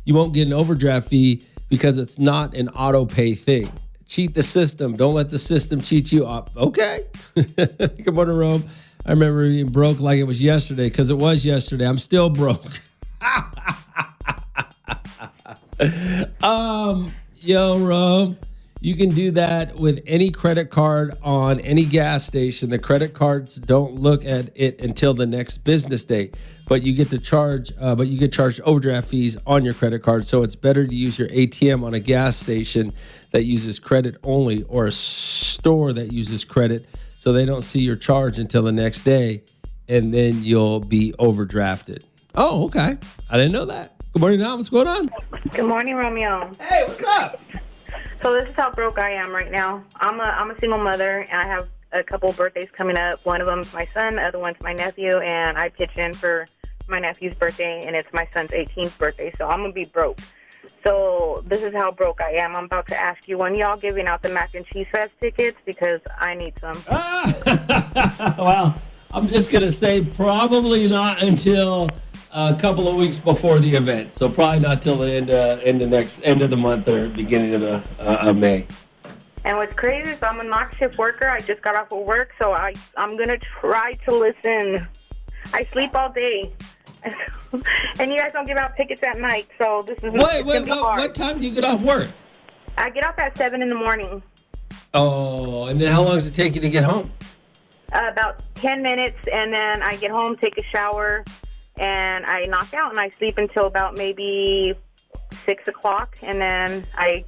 you won't get an overdraft fee because it's not an auto pay thing. Cheat the system. Don't let the system cheat you up. Okay. Good morning, Rome. I remember being broke like it was yesterday because it was yesterday. I'm still broke. Yo, Rome, you can do that with any credit card on any gas station. The credit cards don't look at it until the next business day, but you get charged overdraft fees on your credit card. So it's better to use your ATM on a gas station that uses credit only or a store that uses credit, so they don't see your charge until the next day, and then you'll be overdrafted. Oh, okay. I didn't know that. Good morning, Don. What's going on? Good morning, Romeo. Hey, what's up? So this is how broke I am right now. I'm a single mother, and I have a couple birthdays coming up. One of them's my son, the other one's my nephew, and I pitch in for my nephew's birthday, and it's my son's 18th birthday, so I'm going to be broke. So this is how broke I am. I'm about to ask you, when y'all giving out the Mac and Cheese Fest tickets? Because I need some. Well, I'm just going to say probably not until a couple of weeks before the event. So probably not till the end of the month or beginning of May. And what's crazy is I'm a knock shift worker. I just got off of work, so I'm going to try to listen. I sleep all day. And you guys don't give out tickets at night, so this is Wait, hard. what time do you get off work? I get off at 7 in the morning. Oh, and then how long does it take you to get home? About 10 minutes, and then I get home, take a shower, and I knock out, and I sleep until about maybe 6 o'clock, and then I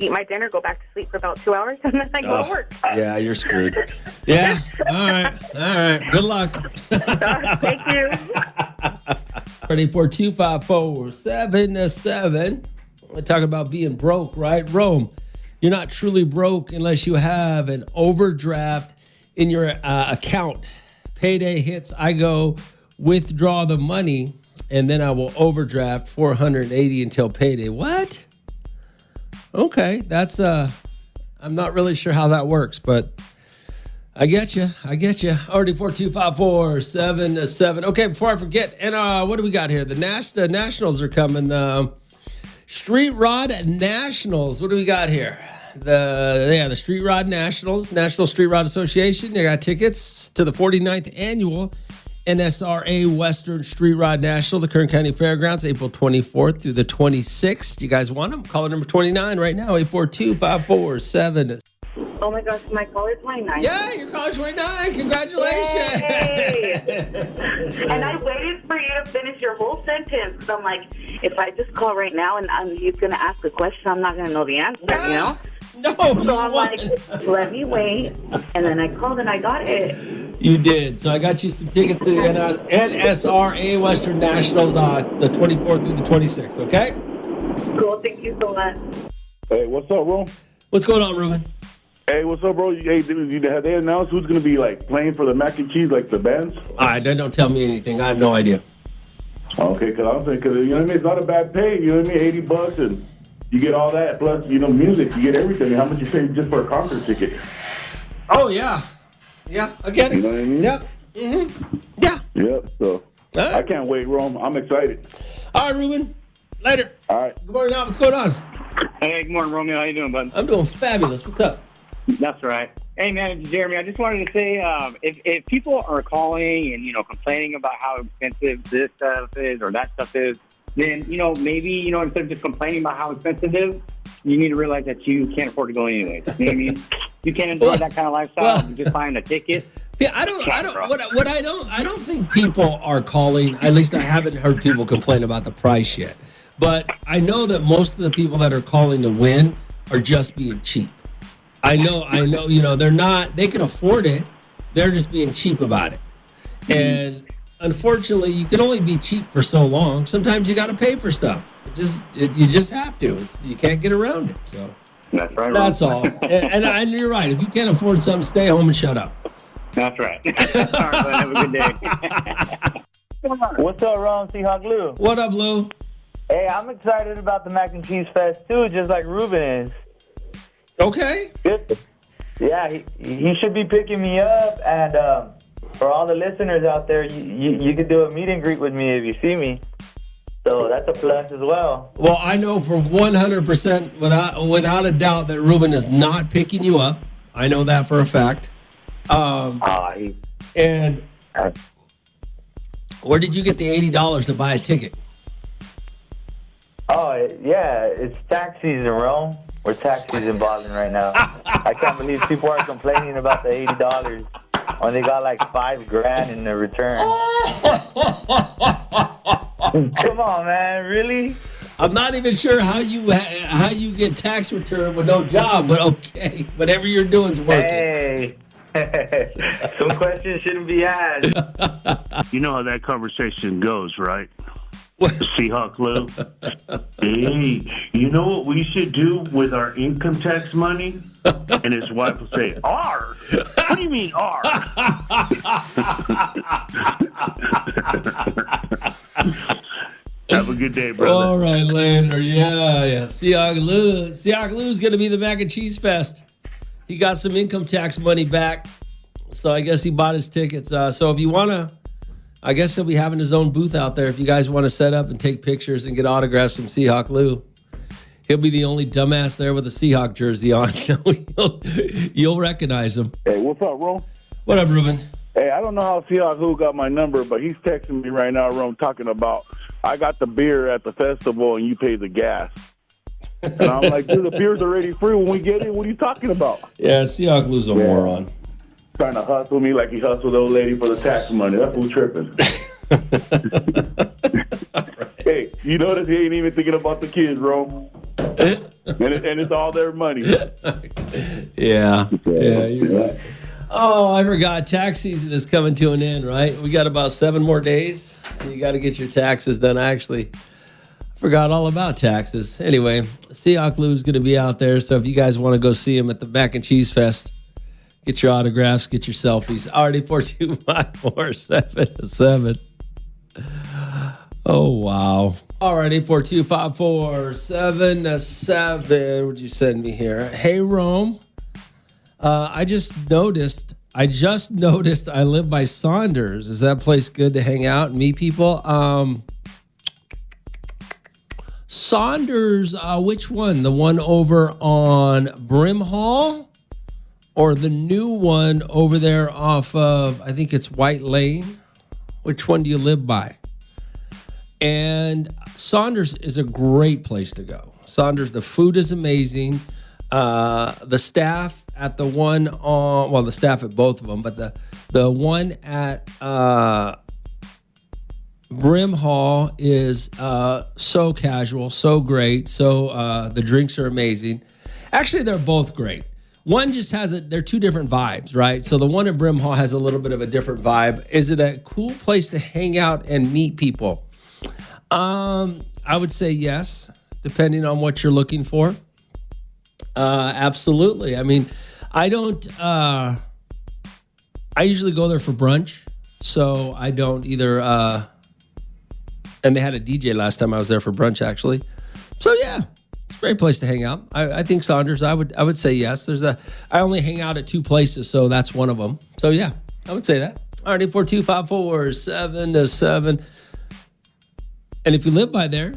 eat my dinner, go back to sleep for about 2 hours, and then I go to work. Yeah, you're screwed. Yeah, all right. Good luck. Thank you. Ready for 254-777. We're talking about being broke, right? Rome, you're not truly broke unless you have an overdraft in your account. Payday hits, I go withdraw the money, and then I will overdraft $480 until payday. What? Okay, that's I'm not really sure how that works, but I get you. Already 4254777. Okay, before I forget, and what do we got here? The Nationals are coming. Street Rod Nationals. What do we got here? The Street Rod Nationals, National Street Rod Association. They got tickets to the 49th annual NSRA Western Street Rod National, the Kern County Fairgrounds, April 24th through the 26th. You guys want them? Caller number 29 right now, 842-547. Oh my gosh, my caller's 29. Yeah, you're caller 29. Congratulations. Yay. And I waited for you to finish your whole sentence. Because I'm like, if I just call right now and he's going to ask a question, I'm not going to know the answer, you know? No, so I'm like, let me wait. And then I called and I got it. You did. So I got you some tickets to the NSRA Western Nationals the 24th through the 26th, okay? Cool. Thank you so much. Hey, what's up, bro? What's going on, Ruben? Hey, what's up, bro? Hey, have they announced who's going to be, like, playing for the Mac and Cheese, like, the bands? They don't tell me anything. I have no idea. Okay, because I'm thinking, you know what I mean? It's not a bad pay, you know what I mean? $80 and you get all that, plus, you know, music. You get everything. How much you pay just for a concert ticket? Oh, yeah. Yeah, I get it. You know what I mean? Yep. Mm-hmm. Yeah. Yep, so right. I can't wait, Rome. I'm excited. All right, Ruben. Later. All right. Good morning, Al. What's going on? Hey, good morning, Romeo. How you doing, bud? I'm doing fabulous. What's up? That's right. Hey, man, Jeremy, I just wanted to say, if people are calling and, you know, complaining about how expensive this stuff is or that stuff is, then, you know, maybe, you know, instead of just complaining about how expensive it is, you need to realize that you can't afford to go anyways. You know what I mean? You can't enjoy that kind of lifestyle just buying a ticket. Yeah, I don't think people are calling. At least I haven't heard people complain about the price yet. But I know that most of the people that are calling to win are just being cheap. I know, you know, they can afford it. They're just being cheap about it. And unfortunately, you can only be cheap for so long. Sometimes you got to pay for stuff. You just have to. You can't get around it. So that's right. That's all. And you're right. If you can't afford something, stay home and shut up. That's right. All right, bud, have a good day. What's up, Ron? Seahawk Lou? What up, Lou? Hey, I'm excited about the Mac and Cheese Fest too, just like Ruben is. Okay. Good. Yeah, he should be picking me up, and for all the listeners out there, you could do a meet and greet with me if you see me. So that's a plus as well. Well, I know for 100% without a doubt that Ruben is not picking you up. I know that for a fact. And where did you get the $80 to buy a ticket? Oh, yeah, it's tax season, Rome. We're tax season balling right now. I can't believe people are complaining about the $80 when they got like $5,000 in the return. Come on, man, really? I'm not even sure how you get tax return with no job, but okay, whatever you're doing is working. Hey, some questions shouldn't be asked. You know how that conversation goes, right? Seahawk Lou. Hey, you know what we should do with our income tax money? And his wife will say, R? What do you mean R? Have a good day, brother. All right, later. Yeah. Seahawk Lou's going to be the Mac and Cheese Fest. He got some income tax money back, so I guess he bought his tickets. So if you want to, I guess he'll be having his own booth out there. If you guys want to set up and take pictures and get autographs from Seahawk Lou, he'll be the only dumbass there with a Seahawk jersey on. So you'll recognize him. Hey, what's up, Ron? What up, Ruben? Hey, I don't know how Seahawk Who got my number, but he's texting me right now, Ron, talking about, I got the beer at the festival and you pay the gas. And I'm like, dude, the beer's already free when we get in. What are you talking about? Yeah, Seahawk Lou's a moron. Trying to hustle me like he hustled the old lady for the tax money. That fool tripping. Hey, you notice he ain't even thinking about the kids, Ron. and it's all their money. Yeah, you're right. Oh, I forgot. Tax season is coming to an end, right? We got about 7 more days. So you got to get your taxes done. I actually forgot all about taxes. Anyway, Seahawk Lou's going to be out there. So if you guys want to go see him at the Mac and Cheese Fest, get your autographs, get your selfies. Already 42547. Oh, wow. All right, 842-547. What'd you send me here? Hey, Rome. I just noticed I live by Saunders. Is that place good to hang out and meet people? Saunders, which one? The one over on Brimhall or the new one over there off of, I think it's White Lane? Which one do you live by? And Saunders is a great place to go. Saunders, the food is amazing. The staff at the one on, well, the staff at both of them, but the one at Brimhall is so casual, so great. So the drinks are amazing. Actually, they're both great. One just has they're two different vibes, right? So the one at Brimhall has a little bit of a different vibe. Is it a cool place to hang out and meet people? I would say yes, depending on what you're looking for. Absolutely. I mean, I usually go there for brunch, so I don't either, and they had a DJ last time I was there for brunch, actually. So yeah, it's a great place to hang out. I think Saunders, I would say yes. I only hang out at 2 places, so that's one of them. So yeah, I would say that. All right, 842-547. And if you live by there,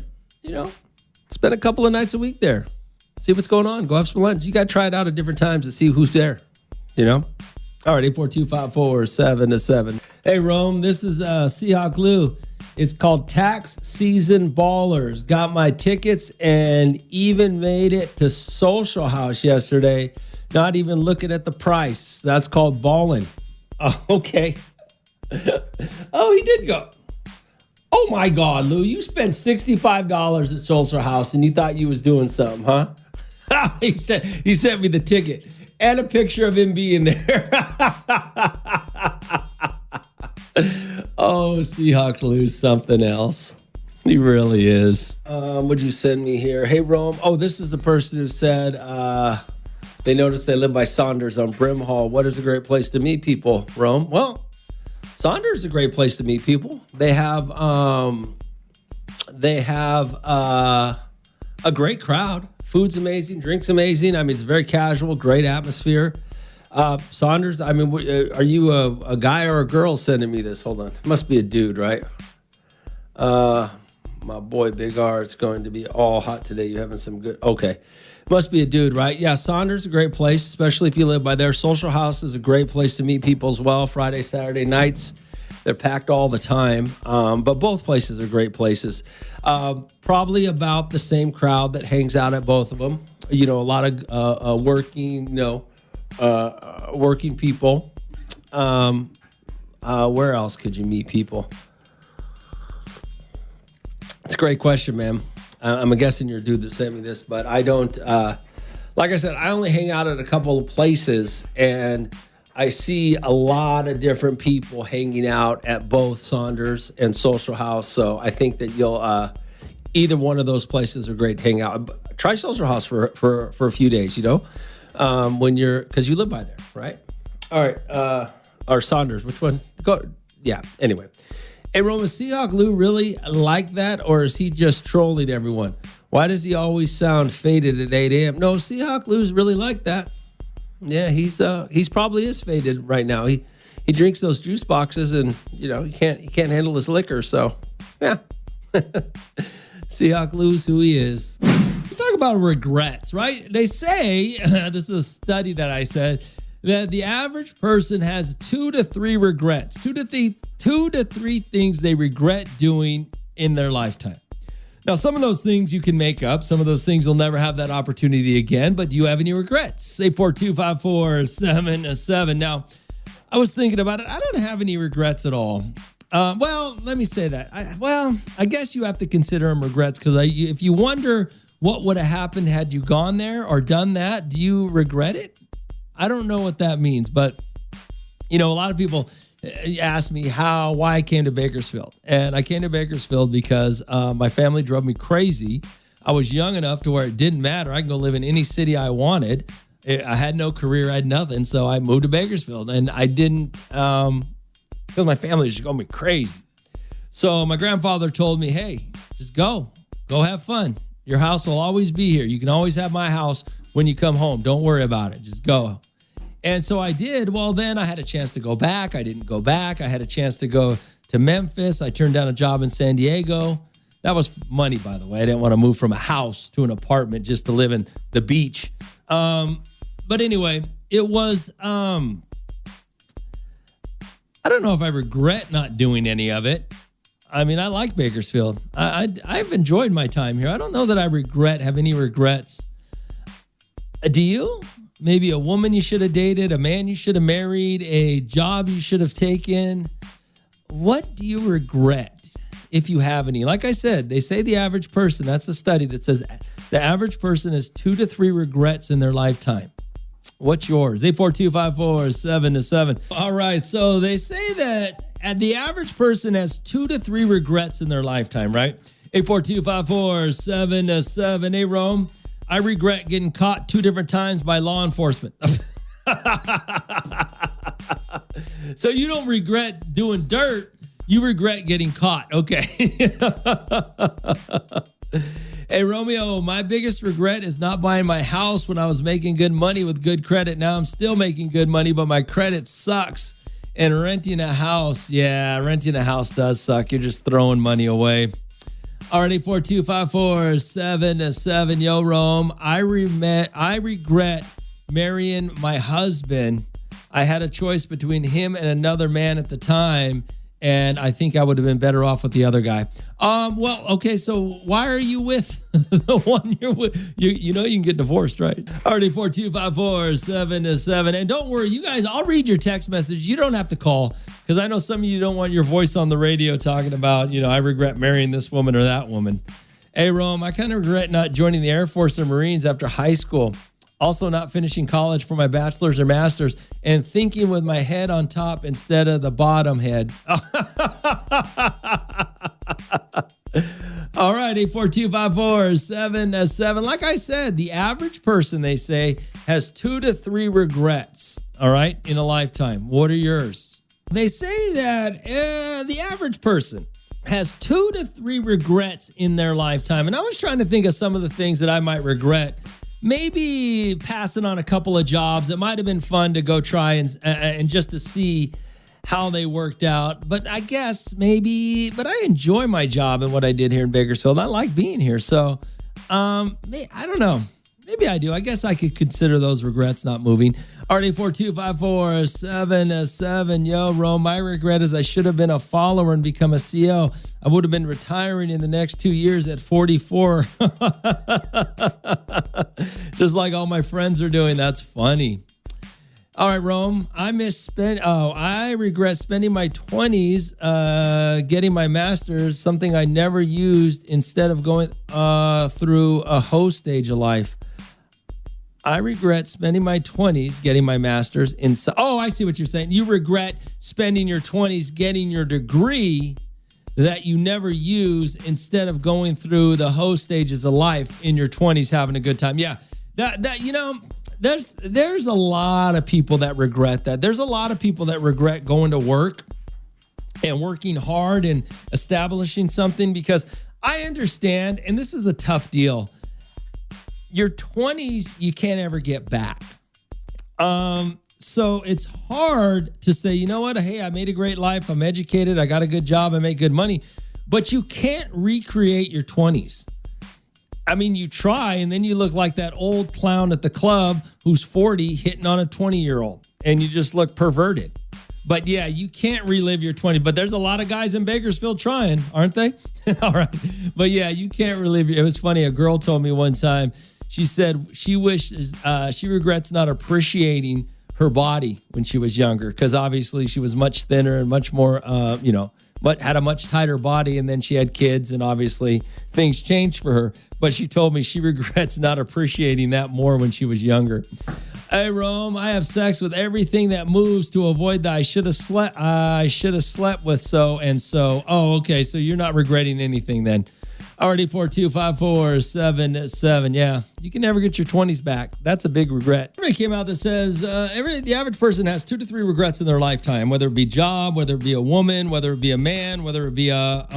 spend a couple of nights a week there. See what's going on. Go have some lunch. You got to try it out at different times to see who's there, All right, 842-547. Hey, Rome, this is Seahawk Lou. It's called Tax Season Ballers. Got my tickets and even made it to Social House yesterday. Not even looking at the price. That's called balling. Oh, okay. Oh, he did go. Oh, my God, Lou, you spent $65 at Social House and you thought you was doing something, huh? He sent me the ticket and a picture of him being there. Oh, Seahawks lose something else. He really is. What'd you send me here? Hey, Rome. Oh, this is the person who said they noticed they live by Saunders on Brimhall. What is a great place to meet people, Rome? Well, Saunders is a great place to meet people. They have a great crowd. Food's amazing, drinks amazing. I mean, it's very casual, great atmosphere. Saunders, I mean, are you a guy or a girl sending me this? Hold on. It must be a dude, right? My boy Big R, it's going to be all hot today. You having some good... Okay. Must be a dude, right? Yeah, Saunders is a great place, especially if you live by there. Social House is a great place to meet people as well. Friday, Saturday nights. They're packed all the time, but both places are great places. Probably about the same crowd that hangs out at both of them. A lot of working people. Where else could you meet people? It's a great question, man. I'm guessing you're a dude that sent me this, but I don't. Like I said, I only hang out at a couple of places, and I see a lot of different people hanging out at both Saunders and Social House. So I think that you'll either one of those places are great to hang out. Try Social House for a few days, when you're, because you live by there, right? All right. Or Saunders, which one? Go. Yeah. Anyway. Hey, Rome, is Seahawk Lou really like that, or is he just trolling everyone? Why does he always sound faded at 8 a.m.? No, Seahawk Lou's really like that. Yeah, he's probably is faded right now. He drinks those juice boxes, and he can't handle his liquor. So, yeah, Seahawk Lou's who he is. Let's talk about regrets, right? They say this is a study that I said that the average person has 2 to 3 regrets, 2 to 3 things they regret doing in their lifetime. Now, some of those things you can make up. Some of those things you'll never have that opportunity again. But do you have any regrets? 842-547-7. Now, I was thinking about it. I don't have any regrets at all. Well, let me say that. I guess you have to consider them regrets, because if you wonder what would have happened had you gone there or done that, do you regret it? I don't know what that means, but a lot of people asked me why I came to Bakersfield. And I came to Bakersfield because my family drove me crazy. I was young enough to where it didn't matter. I can go live in any city I wanted. I had no career, I had nothing. So I moved to Bakersfield, and I didn't, because my family just drove me crazy. So my grandfather told me, hey, just go have fun. Your house will always be here. You can always have my house when you come home. Don't worry about it. Just go. And so I did. Well, then I had a chance to go back. I didn't go back. I had a chance to go to Memphis. I turned down a job in San Diego. That was money, by the way. I didn't want to move from a house to an apartment just to live in the beach. But anyway, it was, I don't know if I regret not doing any of it. I mean, I like Bakersfield. I've enjoyed my time here. I don't know that I have any regrets. Do you? Maybe a woman you should have dated, a man you should have married, a job you should have taken. What do you regret, if you have any? Like I said, they say the average person, that's a study that says the average person has 2 to 3 regrets in their lifetime. What's yours? 842-547-7. All right, so they say that the average person has 2 to 3 regrets in their lifetime, right? 842-547-7. Hey, Rome. I regret getting caught 2 different times by law enforcement. So you don't regret doing dirt. You regret getting caught. Okay. Hey, Romeo, my biggest regret is not buying my house when I was making good money with good credit. Now I'm still making good money, but my credit sucks. And renting a house, renting a house does suck. You're just throwing money away. Already 842-547-7. Yo, Rome. I regret marrying my husband. I had a choice between him and another man at the time, and I think I would have been better off with the other guy. Well, okay, so why are you with the one you're with? You know you can get divorced, right? Already 842-547-7. And don't worry, you guys, I'll read your text message. You don't have to call, because I know some of you don't want your voice on the radio talking about, I regret marrying this woman or that woman. Hey, Rome, I kind of regret not joining the Air Force or Marines after high school. Also not finishing college for my bachelor's or master's, and thinking with my head on top instead of the bottom head. All right, 842-547-7. Like I said, the average person, they say, has 2 to 3 regrets, all right, in a lifetime. What are yours? They say that the average person has 2 to 3 regrets in their lifetime. And I was trying to think of some of the things that I might regret. Maybe passing on a couple of jobs. It might have been fun to go try and just to see how they worked out. But I guess but I enjoy my job and what I did here in Bakersfield. I like being here. So, I don't know. Maybe I do. I guess I could consider those regrets not moving. RD425477. Yo, Rome, my regret is I should have been a follower and become a CO. I would have been retiring in the next 2 years at 44. Just like all my friends are doing. That's funny. All right, Rome, I regret spending my 20s getting my master's, something I never used, instead of going through a hoe stage of life. I regret spending my 20s getting my master's in. Oh, I see what you're saying. You regret spending your 20s getting your degree that you never use instead of going through the hoe stages of life in your 20s having a good time. Yeah, that you know, there's a lot of people that regret that. There's a lot of people that regret going to work and working hard and establishing something, because I understand, and this is a tough deal. Your 20s, you can't ever get back. So it's hard to say, you know what? Hey, I made a great life. I'm educated. I got a good job. I make good money. But you can't recreate your 20s. I mean, you try, and then you look like that old clown at the club who's 40 hitting on a 20-year-old, and you just look perverted. But yeah, you can't relive your 20s. But there's a lot of guys in Bakersfield trying, aren't they? All right. But yeah, you can't relive it. It was funny. A girl told me one time, she said she wishes, she regrets not appreciating her body when she was younger, because obviously she was much thinner and much more, had a much tighter body, and then she had kids, and obviously things changed for her. But she told me she regrets not appreciating that more when she was younger. Hey, Rome, I have sex with everything that moves to avoid that I should have slept with so and so. Oh, okay, so you're not regretting anything then. Already 4254777. Yeah, you can never get your 20s back. That's a big regret. Somebody came out that says the average person has 2 to 3 regrets in their lifetime, whether it be job, whether it be a woman, whether it be a man, whether it be a,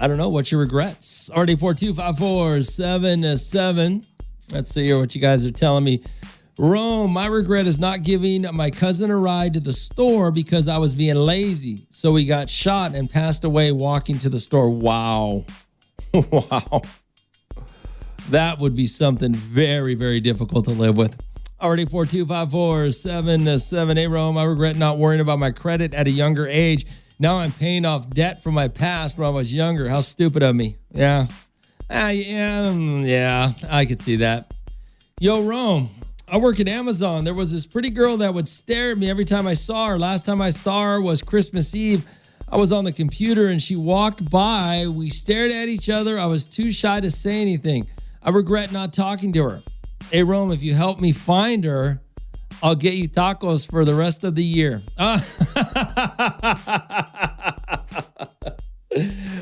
I don't know, what's your regrets? Already 4254777. Let's see here what you guys are telling me. Rome, my regret is not giving my cousin a ride to the store because I was being lazy. So he got shot and passed away walking to the store. Wow. Wow. That would be something very, very difficult to live with. Already 4254778. Rome, I regret not worrying about my credit at a younger age. Now I'm paying off debt from my past when I was younger. How stupid of me. Yeah. Yeah, I could see that. Yo, Rome, I work at Amazon. There was this pretty girl that would stare at me every time I saw her. Last time I saw her was Christmas Eve. I was on the computer and she walked by. We stared at each other. I was too shy to say anything. I regret not talking to her. Hey, Rome, if you help me find her, I'll get you tacos for the rest of the year.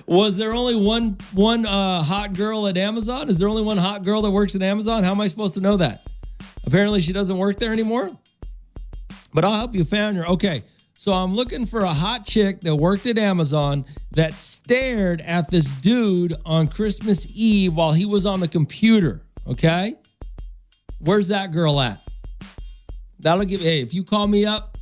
Was there only one hot girl at Amazon? Is there only one hot girl that works at Amazon? How am I supposed to know that? Apparently she doesn't work there anymore. But I'll help you find her. Okay, so I'm looking for a hot chick that worked at Amazon that stared at this dude on Christmas Eve while he was on the computer. Okay? Where's that girl at? That'll give, hey, if you call me up,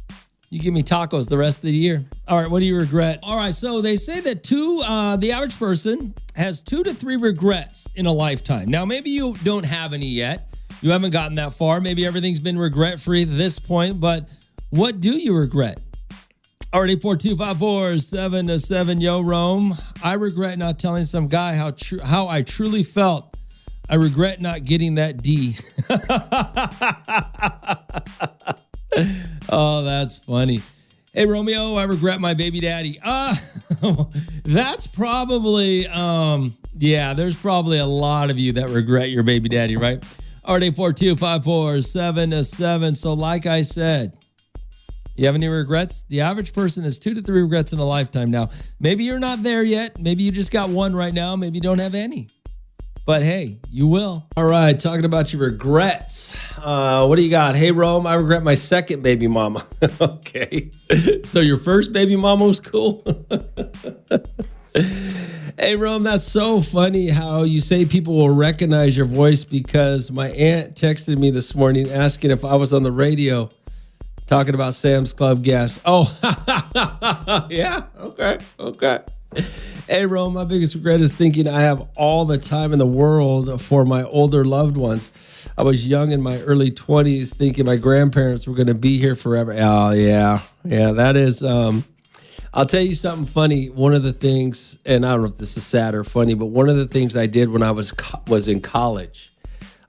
you give me tacos the rest of the year. All right, what do you regret? All right, so they say that the average person has 2 to 3 regrets in a lifetime. Now, maybe you don't have any yet. You haven't gotten that far. Maybe everything's been regret-free at this point, but what do you regret? Already 4254777. Yo, Rome, I regret not telling some guy how I truly felt. I regret not getting that D. Oh, that's funny. Hey, Romeo, I regret my baby daddy. That's probably, there's probably a lot of you that regret your baby daddy, right? Already 4254777. So like I said, you have any regrets? The average person has 2 to 3 regrets in a lifetime. Now, maybe you're not there yet. Maybe you just got one right now. Maybe you don't have any. But hey, you will. All right, talking about your regrets. What do you got? Hey, Rome, I regret my second baby mama. Okay. So your first baby mama was cool? Hey, Rome, that's so funny how you say people will recognize your voice, because my aunt texted me this morning asking if I was on the radio talking about Sam's Club gas. Oh, yeah. Okay. Hey, Rome, my biggest regret is thinking I have all the time in the world for my older loved ones. I was young in my early 20s thinking my grandparents were going to be here forever. Oh, yeah. Yeah, that is... I'll tell you something funny. One of the things, and I don't know if this is sad or funny, but one of the things I did when I was in college,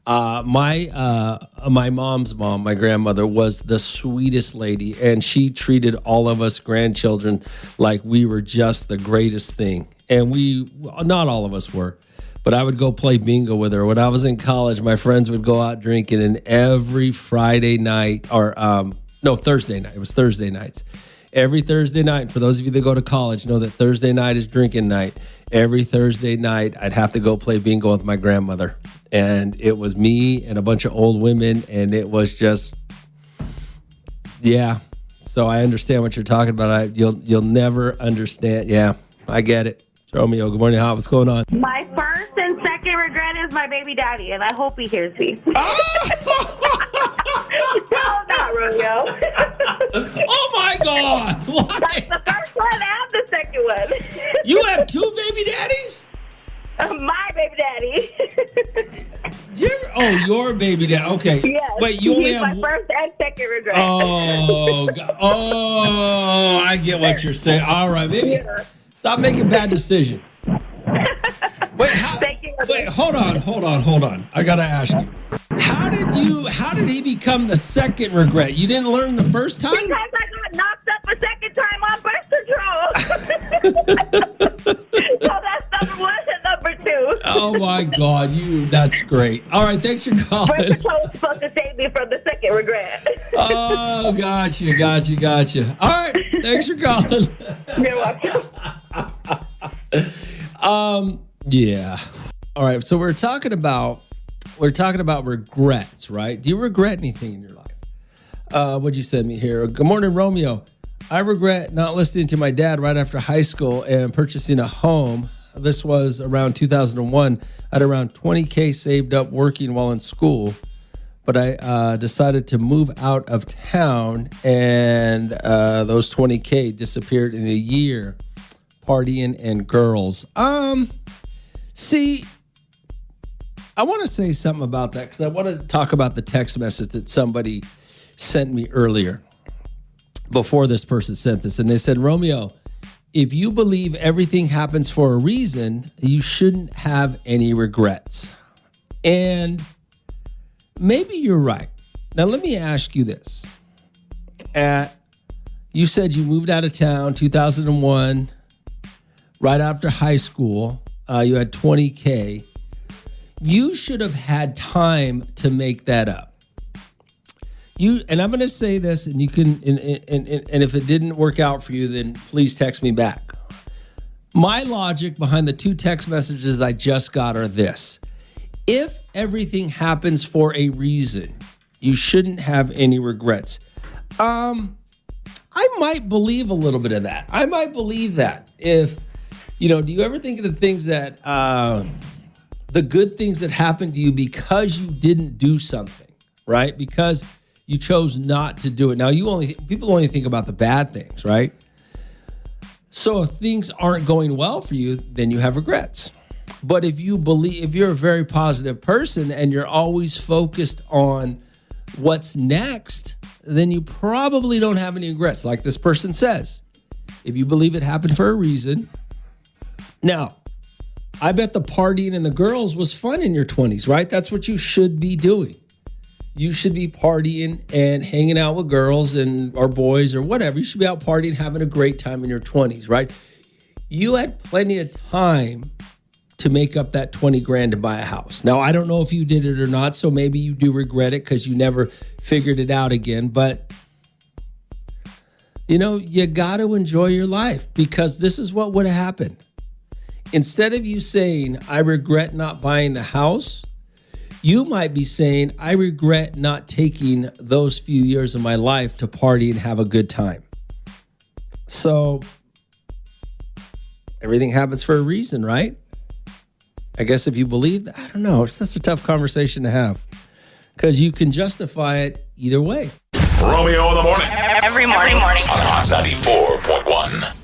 my mom's mom, my grandmother, was the sweetest lady, and she treated all of us grandchildren like we were just the greatest thing. And not all of us were, But I would go play bingo with her. When I was in college, my friends would go out drinking, and every Friday night, or Thursday night. It was Thursday nights. Every Thursday night, for those of you that go to college, know that Thursday night is drinking night. Every Thursday night, I'd have to go play bingo with my grandmother. And it was me and a bunch of old women, and it was just, yeah. So I understand what you're talking about. You'll never understand. Yeah, I get it. Romeo, good morning. How? What's going on? My first and second regret is my baby daddy, and I hope he hears me. No, not Romeo. Oh my God! Why? That's the first one and the second one. You have two baby daddies? My baby daddy. Your baby daddy. Okay. Yes. Wait, you only He's have my first and second regret. Oh, I get what you're saying. All right, baby. Yeah. Stop making bad decisions. Wait, hold on. I gotta ask you. How did he become the second regret? You didn't learn the first time? Because I got knocked up a second time on birth control. So that's number one and number two. Oh my God, that's great. All right, thanks for calling. Birth control was supposed to save me from the second regret. Oh, gotcha. All right, thanks for calling. You're welcome. Yeah. All right, so we're talking about regrets, right? Do you regret anything in your life? What'd you send me here? Good morning, Romeo. I regret not listening to my dad right after high school and purchasing a home. This was around 2001. I had around $20K saved up working while in school, but I decided to move out of town, and those $20K disappeared in a year. Partying and girls. See, I want to say something about that because I want to talk about the text message that somebody sent me earlier before this person sent this. And they said, Romeo, if you believe everything happens for a reason, you shouldn't have any regrets. And maybe you're right. Now, let me ask you this. You said you moved out of town 2001, right after high school. You had $20K. You should have had time to make that up. And I'm going to say this, and you can, and if it didn't work out for you, then please text me back. My logic behind the two text messages I just got are this. If everything happens for a reason, you shouldn't have any regrets. I might believe a little bit of that. I might believe that. Do you ever think of the things that, the good things that happened to you because you didn't do something, right? Because you chose not to do it. Now, people only think about the bad things, right? So if things aren't going well for you, then you have regrets. But if you're a very positive person and you're always focused on what's next, then you probably don't have any regrets. Like this person says, if you believe it happened for a reason. Now, I bet the partying and the girls was fun in your 20s, right? That's what you should be doing. You should be partying and hanging out with girls or boys or whatever. You should be out partying, having a great time in your 20s, right? You had plenty of time to make up that 20 grand to buy a house. Now, I don't know if you did it or not, so maybe you do regret it because you never figured it out again. But, you got to enjoy your life because this is what would have happened. Instead of you saying, I regret not buying the house, you might be saying, I regret not taking those few years of my life to party and have a good time. So everything happens for a reason, right? I guess if you believe that, I don't know. That's a tough conversation to have because you can justify it either way. Romeo in the Morning. Every morning. On Hot 94.1.